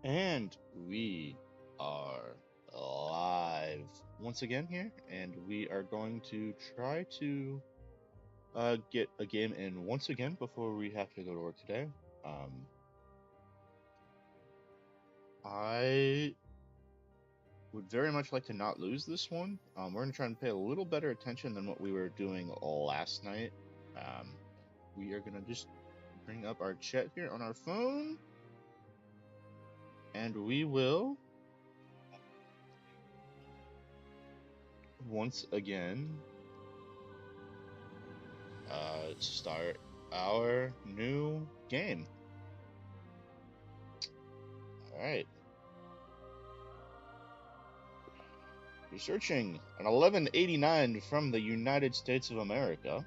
And we are live once again here, and we are going to try to get a game in once again before we have to go to work today. I would very much like to not lose this one. We're going to try and pay a little better attention than what we were doing last night. We are going to just bring up our chat here on our phone, and we will once again start our new game. All right. You're searching an 1189 from the United States of America.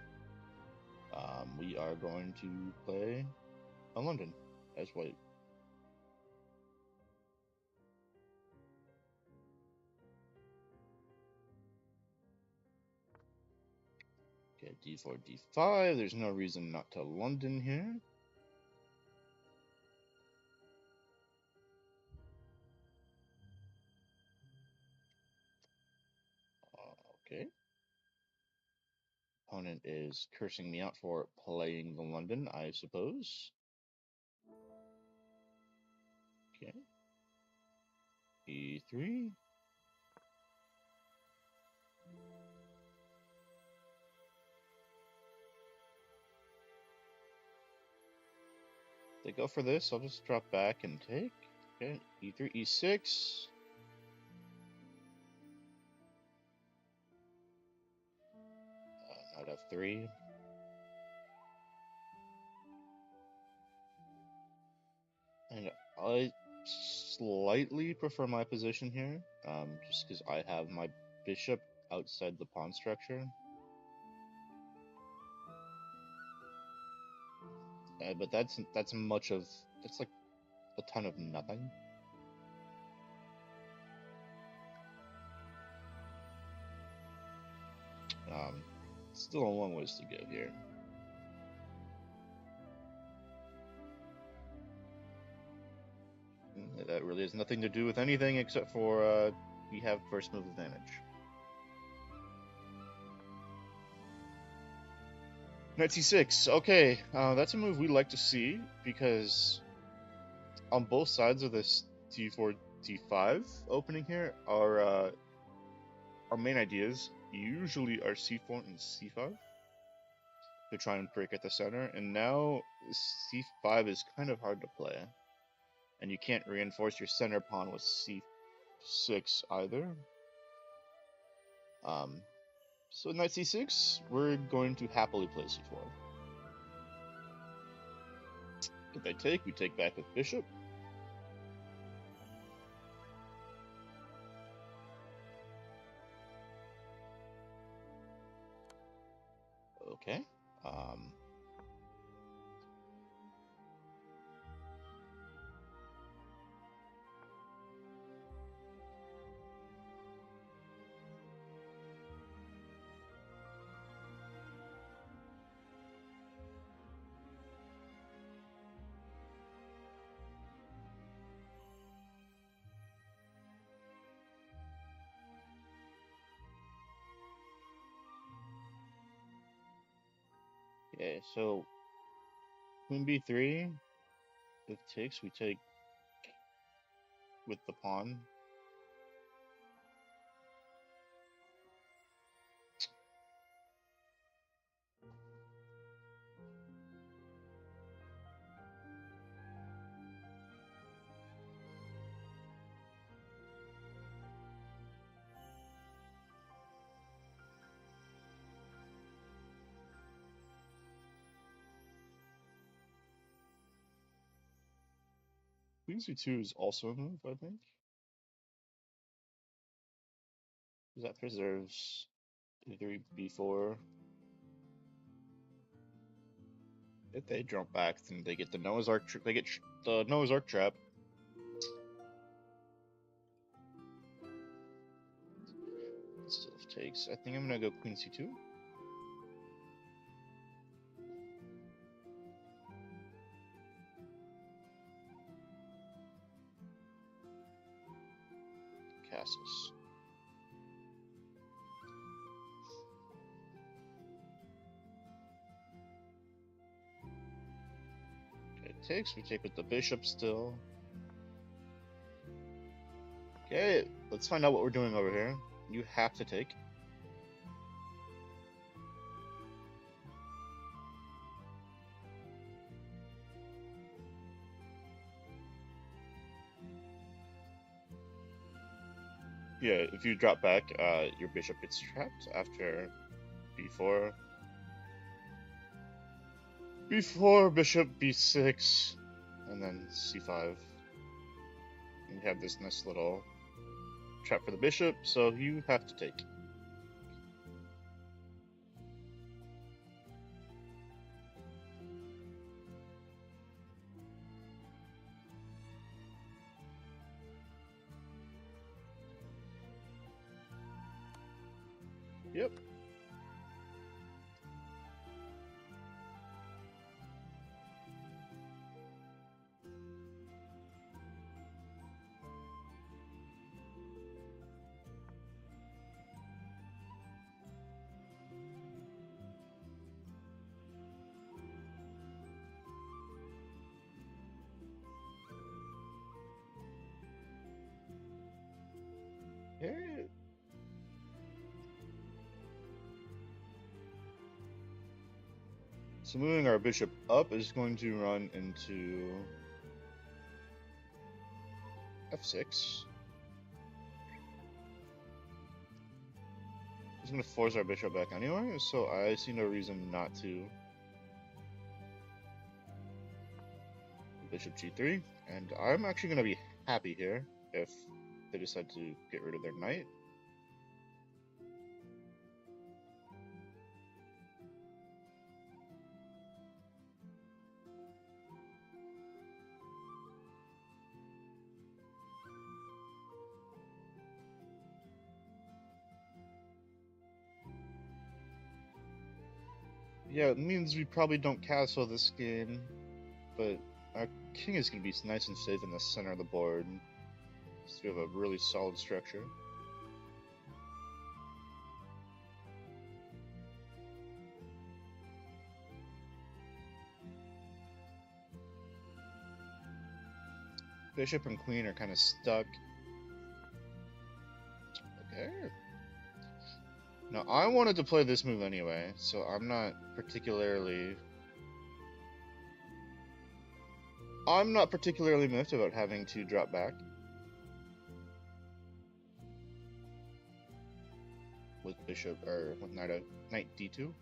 We are going to play a London as white. Okay, d4, d5. There's no reason not to London here. Okay. Opponent is cursing me out for playing the London, I suppose. Okay. e3. They go for this, I'll just drop back and take. Okay, e3, e6. Knight f3. And I slightly prefer my position here, just because I have my bishop outside the pawn structure. But that's like a ton of nothing. Still a long ways to go here. That really has nothing to do with anything except for we have first move advantage. Knight c6. Okay, that's a move we like to see because on both sides of this d4, d5 opening here, our main ideas usually are c4 and c5 to try and break at the center, and now c5 is kind of hard to play, and you can't reinforce your center pawn with c6 either. So knight c6, we're going to happily play c4. If they take, we take back with bishop. Okay. Okay, so queen b3. If takes, we take with the pawn. Queen c2 is also a move, I think. That preserves e3, b4. If they jump back, then they get the Noah's Ark. They get the Noah's Ark trap. Still takes. I think I'm gonna go queen c2. castles. Okay, it takes. We take with the bishop still. Okay, let's find out what we're doing over here. You have to take. Yeah, if you drop back, your bishop gets trapped after b4. b4, bishop b6, and then c5. And you have this nice little trap for the bishop, so you have to take. Yep. Yeah. So moving our bishop up is going to run into f6. It's going to force our bishop back anyway, so I see no reason not to. Bishop g3, and I'm actually going to be happy here if they decide to get rid of their knight. Yeah, it means we probably don't castle this game, but our king is going to be nice and safe in the center of the board, so we have a really solid structure. Bishop and queen are kind of stuck. Okay. Now, I wanted to play this move anyway, so I'm not particularly miffed about having to drop back with bishop or with knight d2.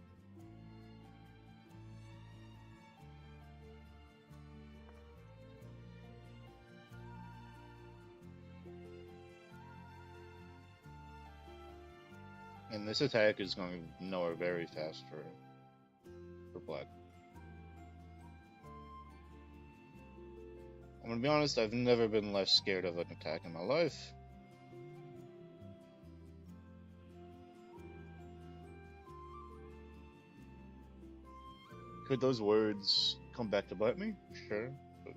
And this attack is going nowhere very fast for black. I'm gonna be honest, I've never been less scared of an attack in my life. Could those words come back to bite me? Sure. But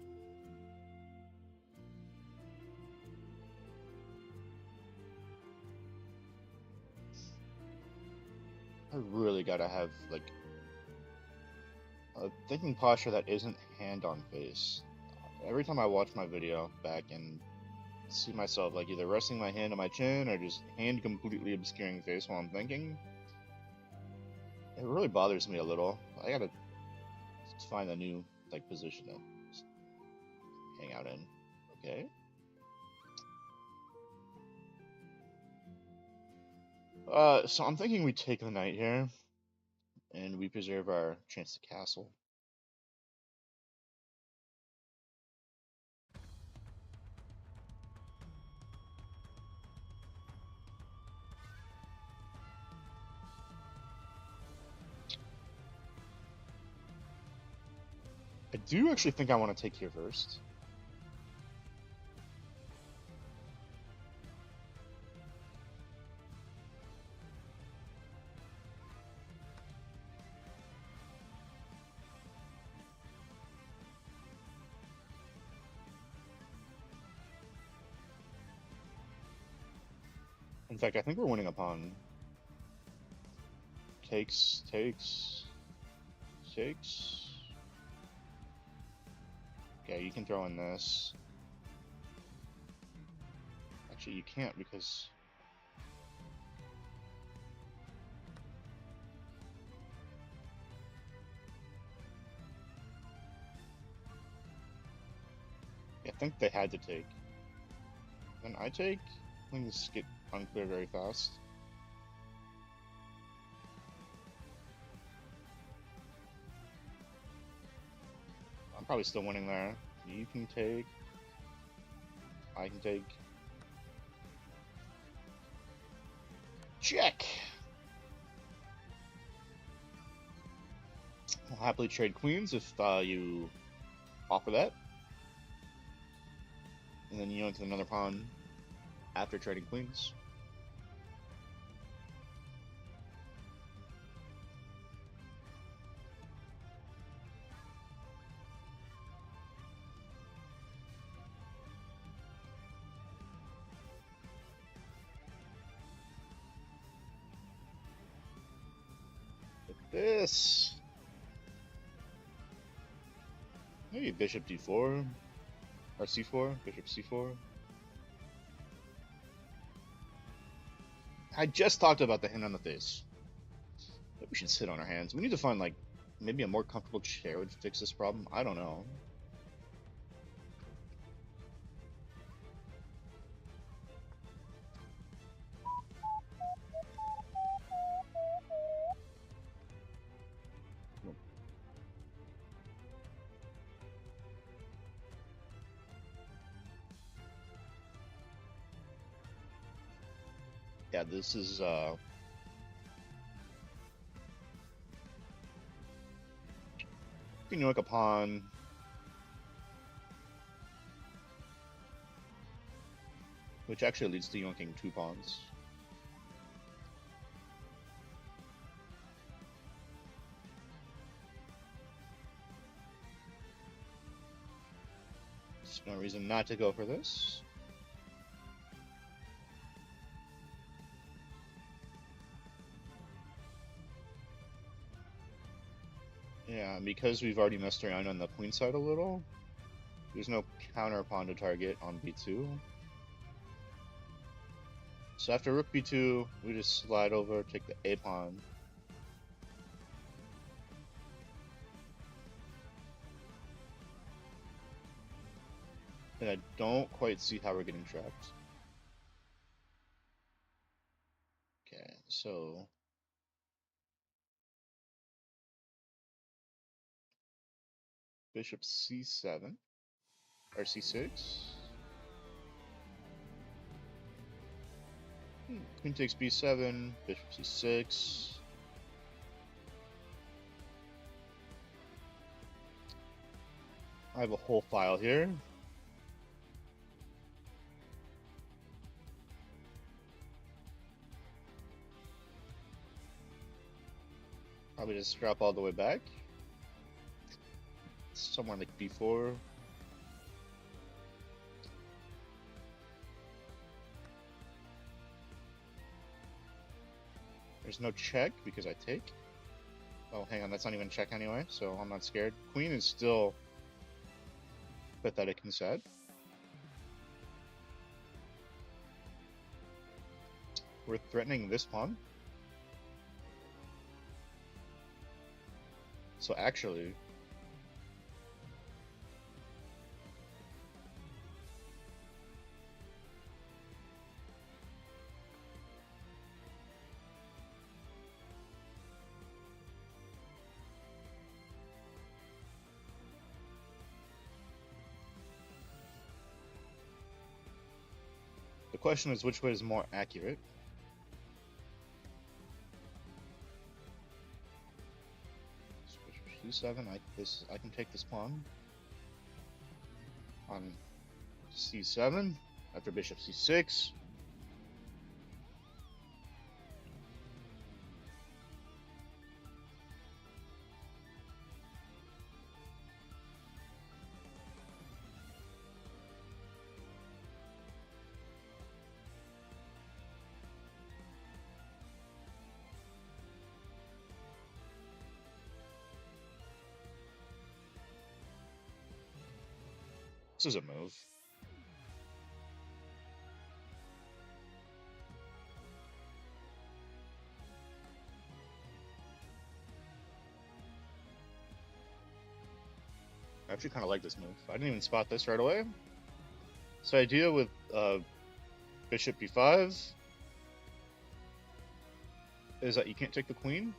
I really gotta have, like, a thinking posture that isn't hand on face. Every time I watch my video back and see myself, like, either resting my hand on my chin or just hand completely obscuring face while I'm thinking, it really bothers me a little. I gotta find a new, like, position to hang out in. Okay. So I'm thinking we take the knight here, and we preserve our chance to castle. I do actually think I want to take here first. In fact, I think we're winning a pawn. Takes. Okay, you can throw in this. Actually, you can't because... Yeah, I think they had to take. Then I take? Things get unclear very fast. I'm probably still winning there. You can take. I can take. Check! I'll happily trade queens if you offer that. And then you yoink another pawn after trading queens. Like this. Maybe bishop d4 or c4, bishop c4. I just talked about the hand on the face. Maybe we should sit on our hands. We need to find, like, maybe a more comfortable chair would fix this problem. I don't know. Yeah, this is, you can yoink a pawn. Which actually leads to yoinking two pawns. There's no reason not to go for this. Yeah, because we've already messed around on the queen side a little, there's no counter pawn to target on b2. So after rook b2, we just slide over, take the a pawn. And I don't quite see how we're getting trapped. Okay, so... Bishop c7, or c6. Queen takes b7, bishop c6. I have a whole file here. Probably just drop all the way back. Somewhere like b4. There's no check because I take. Oh, hang on, that's not even check anyway, so I'm not scared. Queen is still pathetic and sad. We're threatening this pawn. So actually... The question is which way is more accurate. C7, I can take this pawn on c7 after bishop c6. This is a move. I actually kind of like this move. I didn't even spot this right away. So idea with bishop b5 is that you can't take the queen.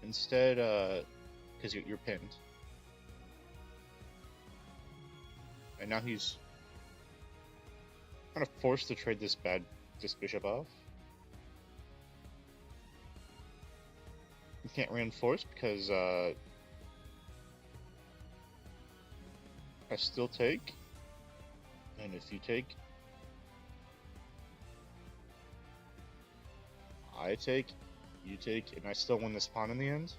Instead, because you're pinned. And now he's kind of forced to trade this bishop off. You can't reinforce because I still take, and if you take, I take, you take, and I still win this pawn in the end.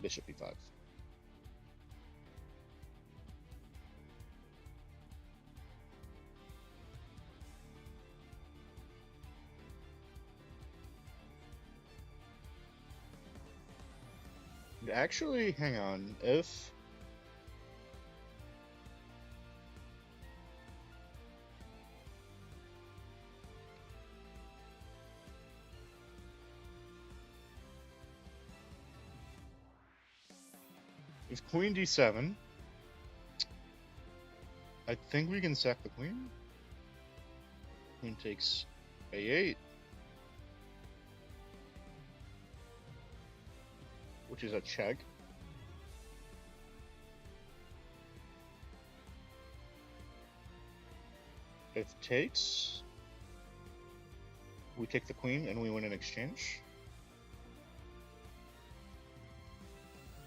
Bishop e5. Actually, hang on. If queen d7, I think we can sack the queen. Queen takes a8, which is a check. If takes, we take the queen and we win in exchange.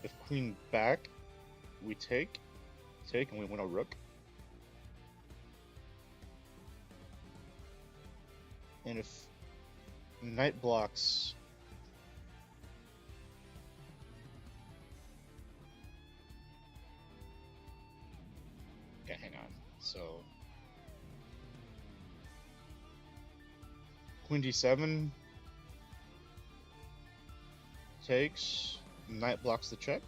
If queen back, we take, and we win a rook. And if knight blocks, yeah, hang on. So queen d7 takes, knight blocks the check.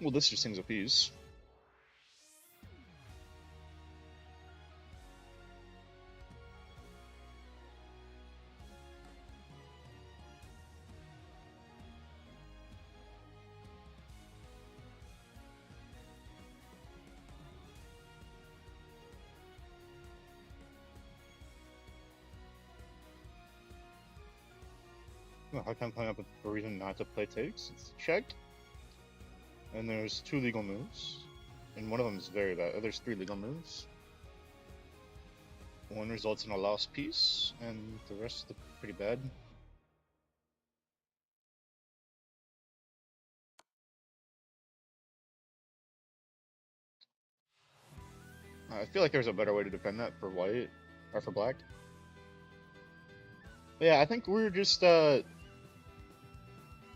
Well, this just sings a piece. Hard time coming up with a reason not to play takes. It's check. And there's 2 legal moves. And one of them is very bad. There's 3 legal moves. One results in a lost piece, and the rest are pretty bad. I feel like there's a better way to defend that for white, or for black. But yeah, I think we're just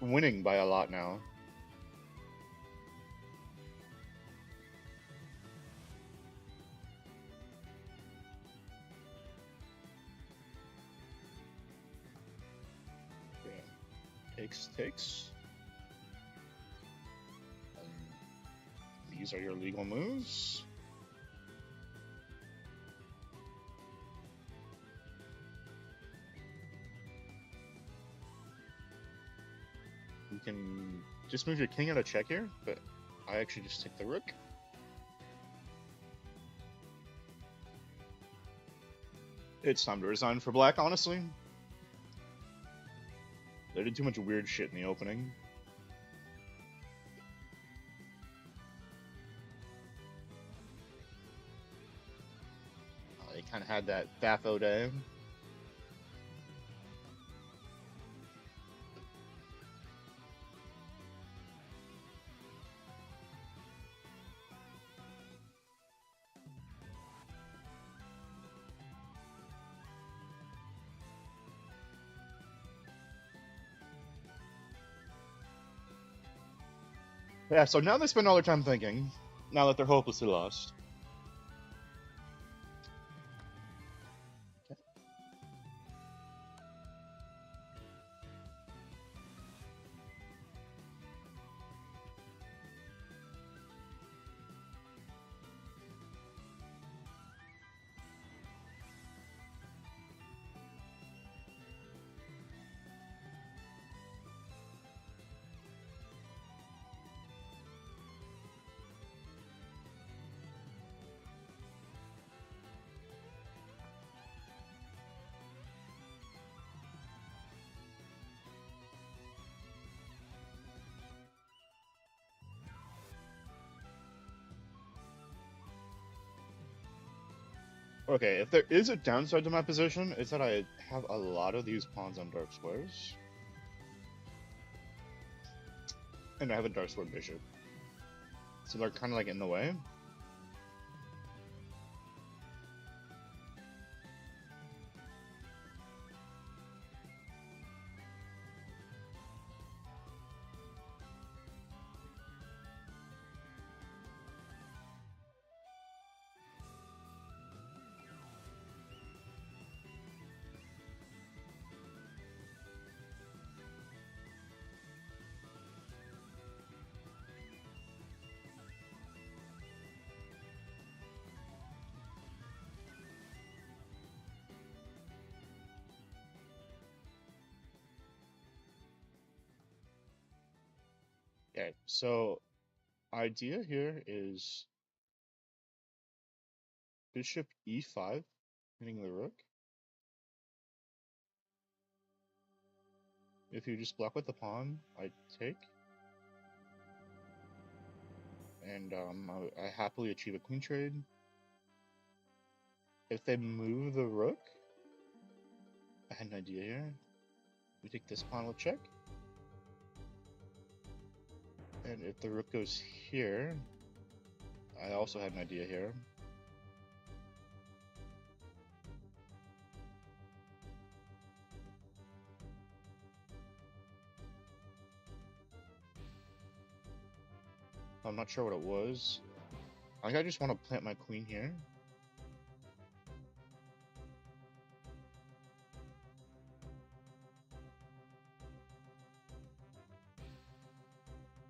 winning by a lot now. Yeah. Takes. These are your legal moves. You can just move your king out of check here, but I actually just take the rook. It's time to resign for black, honestly. They did too much weird shit in the opening. They kind of had that Bafo day. Yeah, so now they spend all their time thinking. now that they're hopelessly lost. Okay, if there is a downside to my position, it's that I have a lot of these pawns on dark squares. And I have a dark sword bishop. So they're kind of like in the way. Okay, so idea here is bishop e5, hitting the rook. If you just block with the pawn, I take. And I happily achieve a queen trade. If they move the rook, I had an idea here. We take this pawn, we'll check. And if the rook goes here, I also had an idea here. I'm not sure what it was. I think I just want to plant my queen here.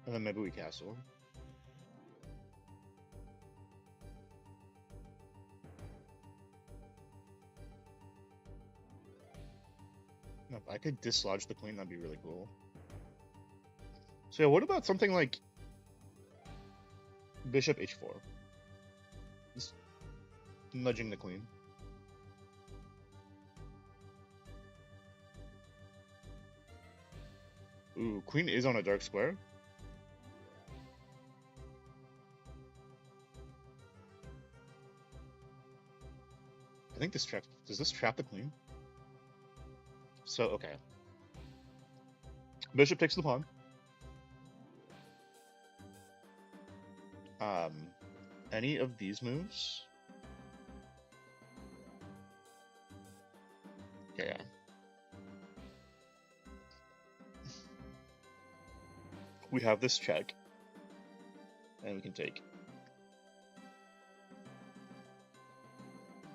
And then maybe we castle. No, if I could dislodge the queen, that'd be really cool. So yeah, what about something like bishop h4? Just nudging the queen. Ooh, queen is on a dark square. I think this traps. Does this trap the queen? So, okay. Bishop takes the pawn. Any of these moves? Okay, yeah. We have this check. And we can take.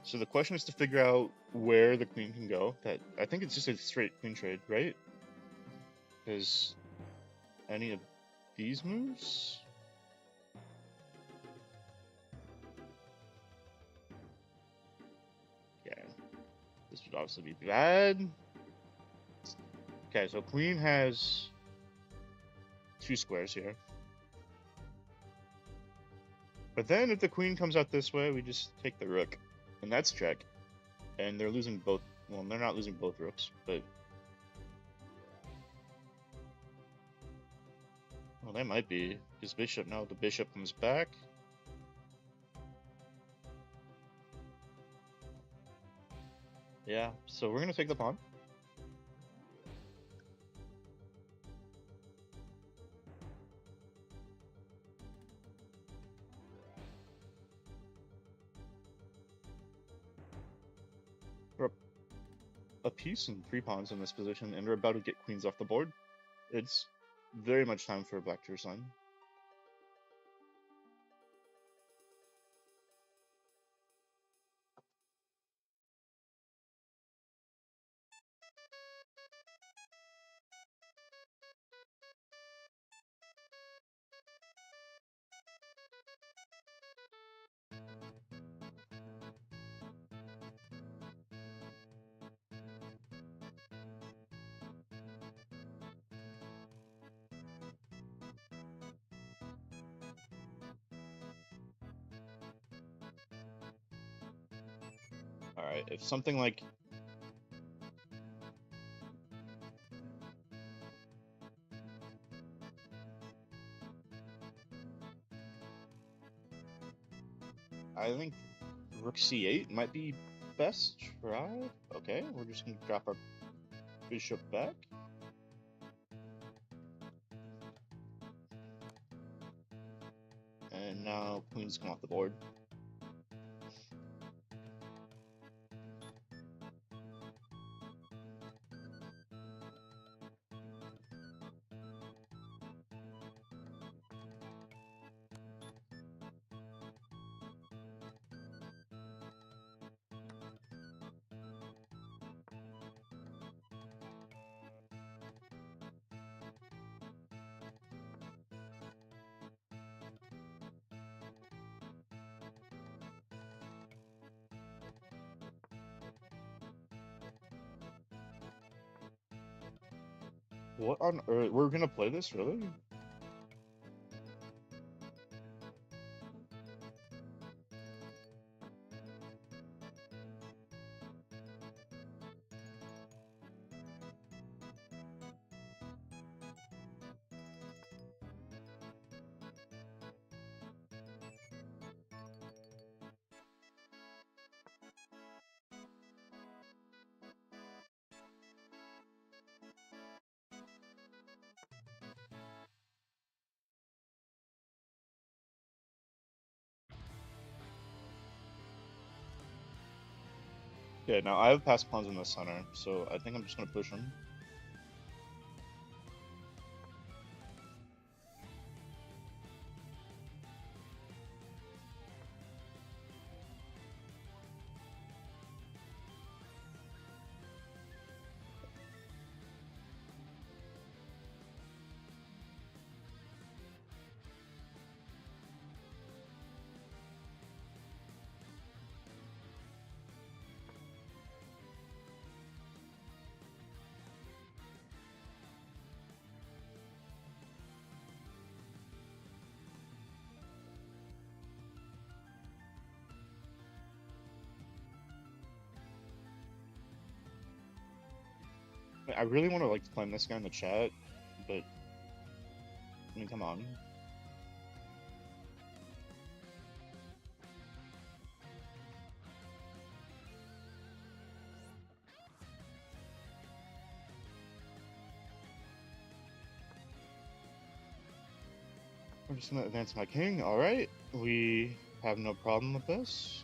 So the question is to figure out where the queen can go. That I think it's just a straight queen trade, right? Because any of these moves? Yeah. This would obviously be bad. Okay, so queen has 2 squares here. But then if the queen comes out this way, we just take the rook. And that's check. And they're losing both. Well, they're not losing both rooks, but. Well, they might be. His bishop. No, the bishop comes back. Yeah, so we're going to take the pawn. We're a piece and 3 pawns in this position, and we're about to get queens off the board. It's very much time for black to resign. Alright, if something like... I think Rook C8 might be best tried. Okay, we're just gonna drop our bishop back. And now queens come off the board. What on earth? We're gonna play this, really? Yeah, now I have passed pawns in the center, so I think I'm just gonna push him. I really want to like claim this guy in the chat, but I mean, come on. I'm just gonna advance my king. All right, we have no problem with this.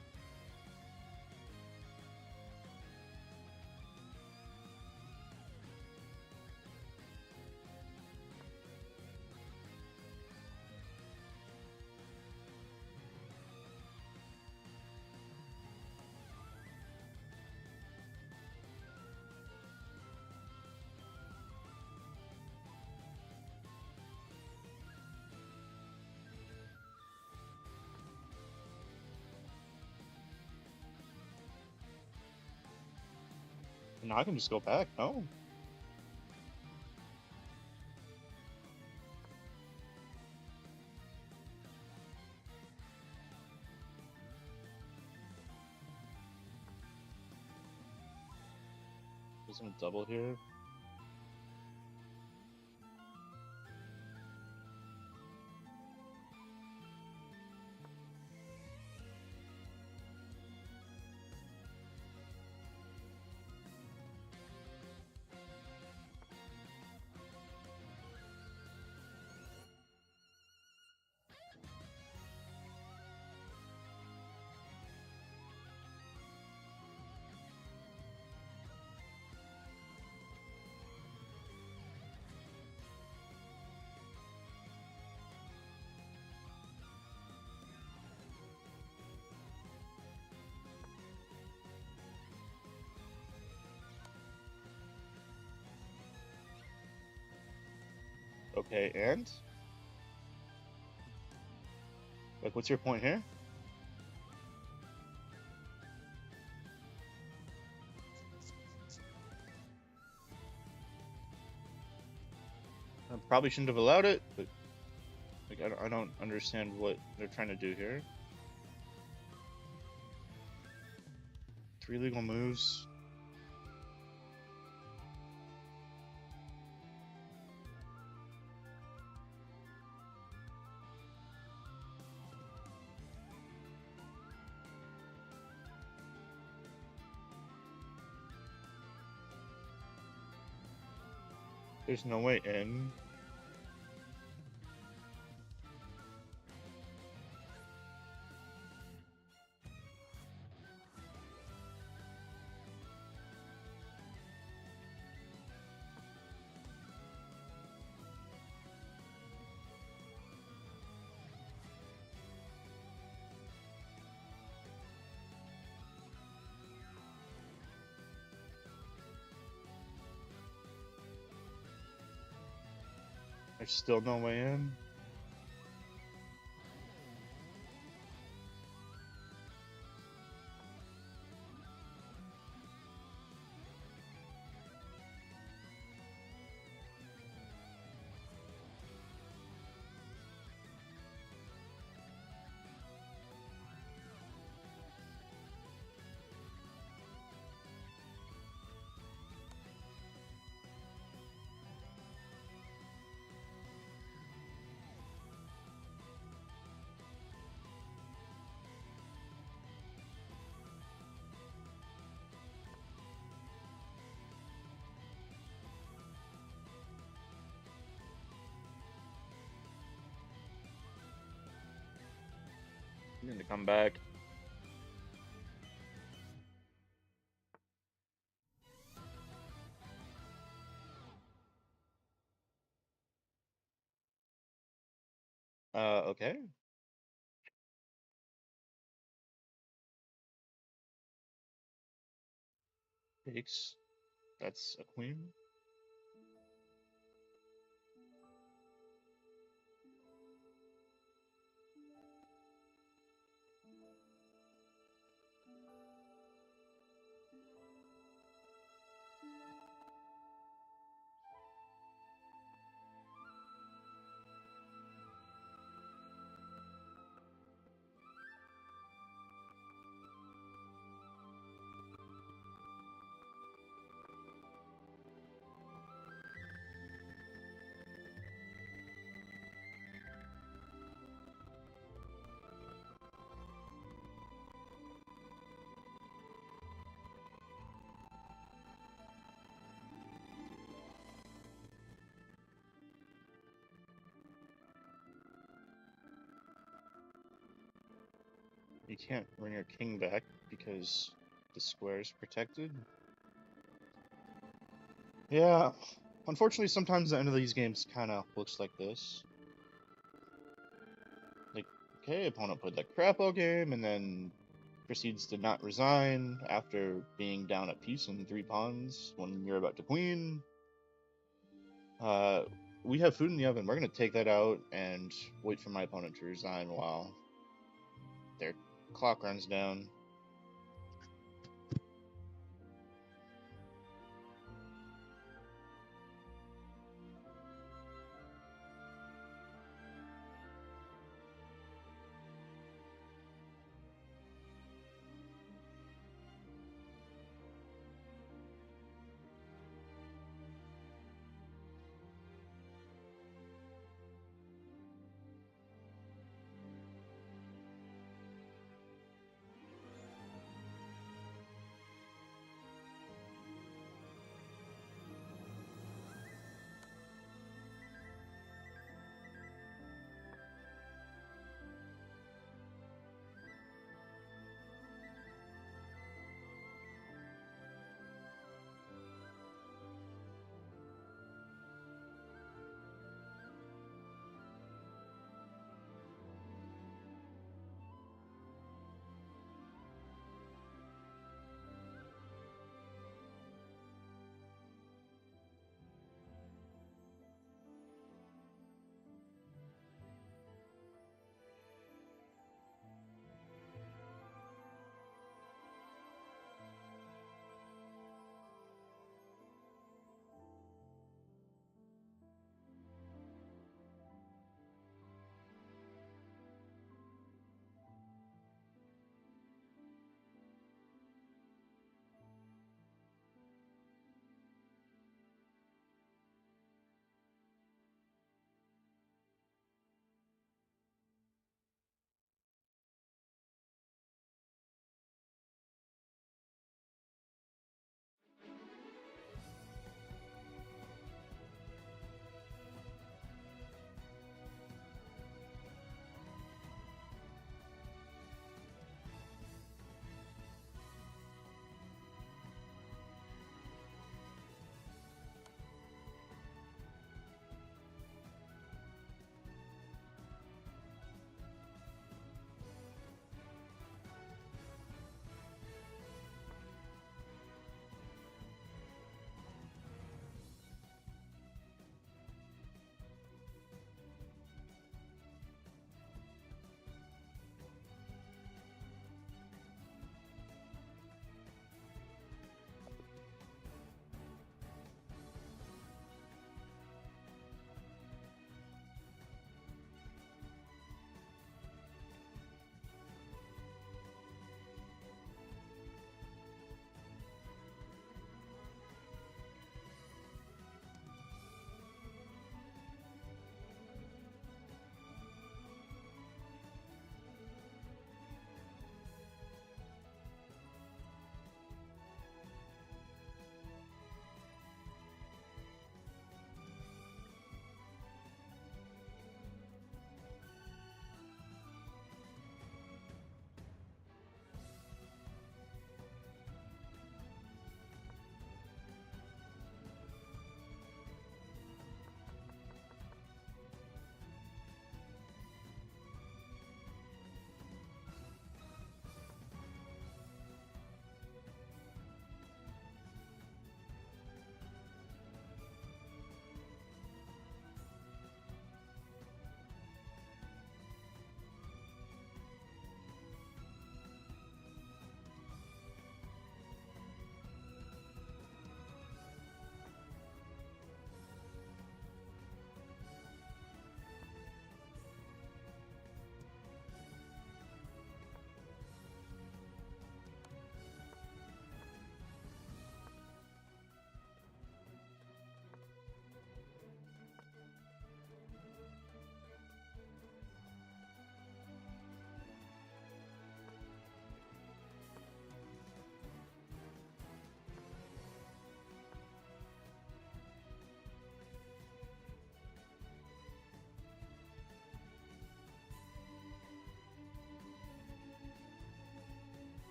Now I can just go back. No. Just gonna double here. Okay, and? Like, what's your point here? I probably shouldn't have allowed it, but like, I don't understand what they're trying to do here. 3 legal moves. There's no way in. There's still no way in. You need to come back. Okay. Takes. That's a queen. You can't bring your king back because the square is protected. Yeah, unfortunately, sometimes the end of these games kind of looks like this. Like, okay, opponent played that crap all game, and then proceeds to not resign after being down a piece and 3 pawns when you're about to queen. We have food in the oven. We're gonna take that out and wait for my opponent to resign while their clock runs down.